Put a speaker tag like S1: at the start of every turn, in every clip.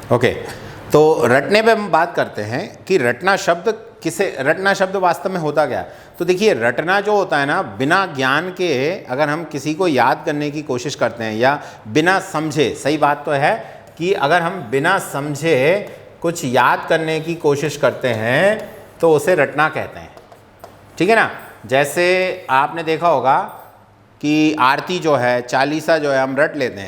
S1: Okay, तो रटने पे हम बात करते हैं कि रटना शब्द रटना शब्द वास्तव में होता क्या। तो देखिए, रटना जो होता है ना, बिना ज्ञान के अगर हम किसी को याद करने की कोशिश करते हैं या बिना समझे, सही बात तो है कि अगर हम बिना समझे कुछ याद करने की कोशिश करते हैं तो उसे रटना कहते हैं, ठीक है ना। जैसे आपने देखा होगा कि आरती जो है, चालीसा जो है, हम रट लेते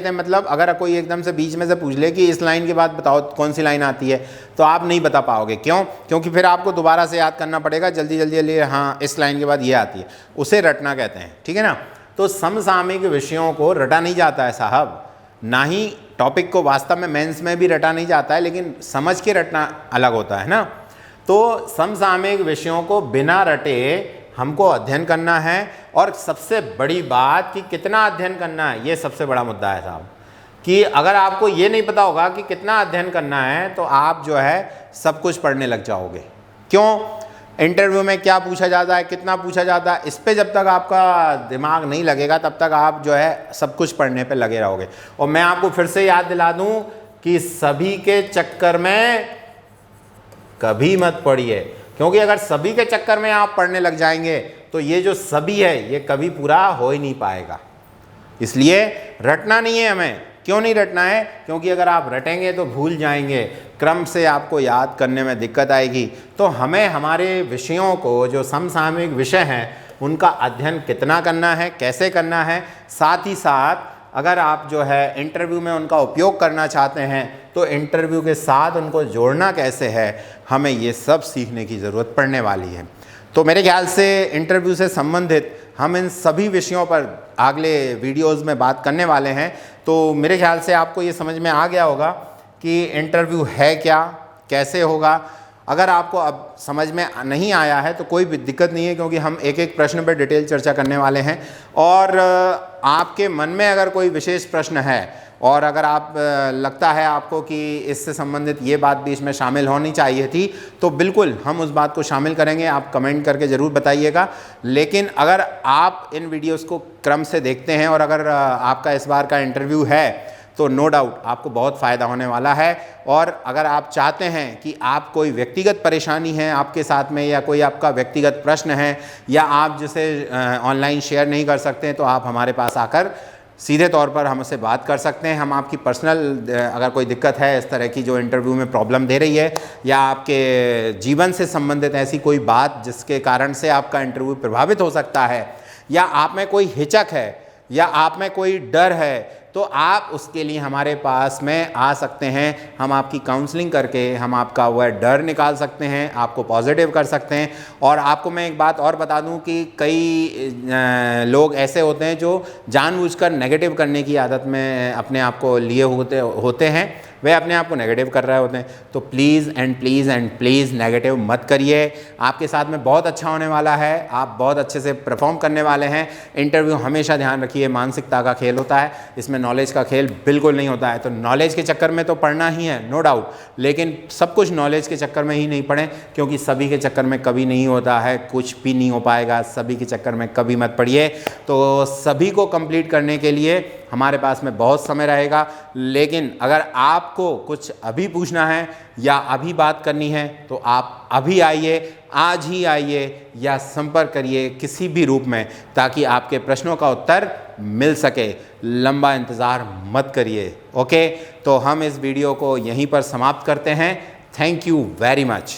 S1: हैं मतलब अगर कोई एकदम से बीच में से पूछ ले कि इस लाइन के बाद बताओ कौन सी लाइन आती है, तो आप नहीं बता पाओगे। क्यों? क्योंकि फिर आपको दोबारा से याद करना पड़ेगा, जल्दी जल्दी हाँ इस लाइन के बाद ये आती है, उसे रटना कहते हैं, ठीक है ना। तो समसामयिक विषयों को रटा नहीं जाता है साहब, ना ही टॉपिक को वास्तव में मेंस में भी रटा नहीं जाता है, लेकिन समझ के रटना अलग होता है ना। तो समसामयिक विषयों को बिना रटे हमको अध्ययन करना है, और सबसे बड़ी बात कि कितना अध्ययन करना है, ये सबसे बड़ा मुद्दा है साहब। कि अगर आपको ये नहीं पता होगा कि कितना अध्ययन करना है तो आप जो है सब कुछ पढ़ने लग जाओगे। क्यों? इंटरव्यू में क्या पूछा जाता है, कितना पूछा जाता है, इस पे जब तक आपका दिमाग नहीं लगेगा तब तक आप जो है सब कुछ पढ़ने पे लगे रहोगे। और मैं आपको फिर से याद दिला दूं कि सभी के चक्कर में कभी मत पढ़िए, क्योंकि अगर सभी के चक्कर में आप पढ़ने लग जाएंगे तो ये जो सभी है ये कभी पूरा हो ही नहीं पाएगा। इसलिए रटना नहीं है हमें। क्यों नहीं रटना है? क्योंकि अगर आप रटेंगे तो भूल जाएंगे, क्रम से आपको याद करने में दिक्कत आएगी। तो हमें हमारे विषयों को, जो समसामयिक विषय हैं, उनका अध्ययन कितना करना है, कैसे करना है, साथ ही साथ अगर आप जो है इंटरव्यू में उनका उपयोग करना चाहते हैं तो इंटरव्यू के साथ उनको जोड़ना कैसे है, हमें ये सब सीखने की ज़रूरत पड़ने वाली है। तो मेरे ख्याल से इंटरव्यू से संबंधित हम इन सभी विषयों पर अगले वीडियोस में बात करने वाले हैं। तो मेरे ख्याल से आपको ये समझ में आ गया होगा कि इंटरव्यू है क्या, कैसे होगा। अगर आपको अब समझ में नहीं आया है तो कोई भी दिक्कत नहीं है, क्योंकि हम एक एक प्रश्न पर डिटेल चर्चा करने वाले हैं। और आपके मन में अगर कोई विशेष प्रश्न है और अगर आप लगता है आपको कि इससे संबंधित ये बात भी इसमें शामिल होनी चाहिए थी, तो बिल्कुल हम उस बात को शामिल करेंगे। आप कमेंट करके ज़रूर बताइएगा। लेकिन अगर आप इन वीडियोस को क्रम से देखते हैं और अगर आपका इस बार का इंटरव्यू है तो नो डाउट आपको बहुत फ़ायदा होने वाला है। और अगर आप चाहते हैं कि आप कोई व्यक्तिगत परेशानी है आपके साथ में, या कोई आपका व्यक्तिगत प्रश्न है, या आप जिसे ऑनलाइन शेयर नहीं कर सकते हैं, तो आप हमारे पास आकर सीधे तौर पर हमसे बात कर सकते हैं। हम आपकी पर्सनल अगर कोई दिक्कत है इस तरह की जो इंटरव्यू में प्रॉब्लम दे रही है, या आपके जीवन से संबंधित ऐसी कोई बात जिसके कारण से आपका इंटरव्यू प्रभावित हो सकता है, या आप में कोई हिचक है, या आप में कोई डर है, तो आप उसके लिए हमारे पास में आ सकते हैं। हम आपकी काउंसलिंग करके हम आपका वह डर निकाल सकते हैं, आपको पॉजिटिव कर सकते हैं। और आपको मैं एक बात और बता दूं कि कई लोग ऐसे होते हैं जो जानबूझकर नेगेटिव करने की आदत में अपने आप को लिए होते हैं, वे अपने आप को नेगेटिव कर रहे होते हैं। तो प्लीज़ एंड प्लीज़ नेगेटिव मत करिए। आपके साथ में बहुत अच्छा होने वाला है, आप बहुत अच्छे से परफॉर्म करने वाले हैं। इंटरव्यू हमेशा ध्यान रखिए मानसिकता का खेल होता है, इसमें नॉलेज का खेल बिल्कुल नहीं होता है। तो नॉलेज के चक्कर में तो पढ़ना ही है, नो डाउट, लेकिन सब कुछ नॉलेज के चक्कर में ही नहीं पढ़ें, क्योंकि सभी के चक्कर में कभी नहीं होता है, कुछ भी नहीं हो पाएगा। सभी के चक्कर में कभी मत पढ़िए। तो सभी को कंप्लीट करने के लिए हमारे पास में बहुत समय रहेगा। लेकिन अगर आपको कुछ अभी पूछना है या अभी बात करनी है तो आप अभी आइए, आज ही आइए, या संपर्क करिए किसी भी रूप में, ताकि आपके प्रश्नों का उत्तर मिल सके। लंबा इंतज़ार मत करिए। ओके, तो हम इस वीडियो को यहीं पर समाप्त करते हैं। Thank you very much.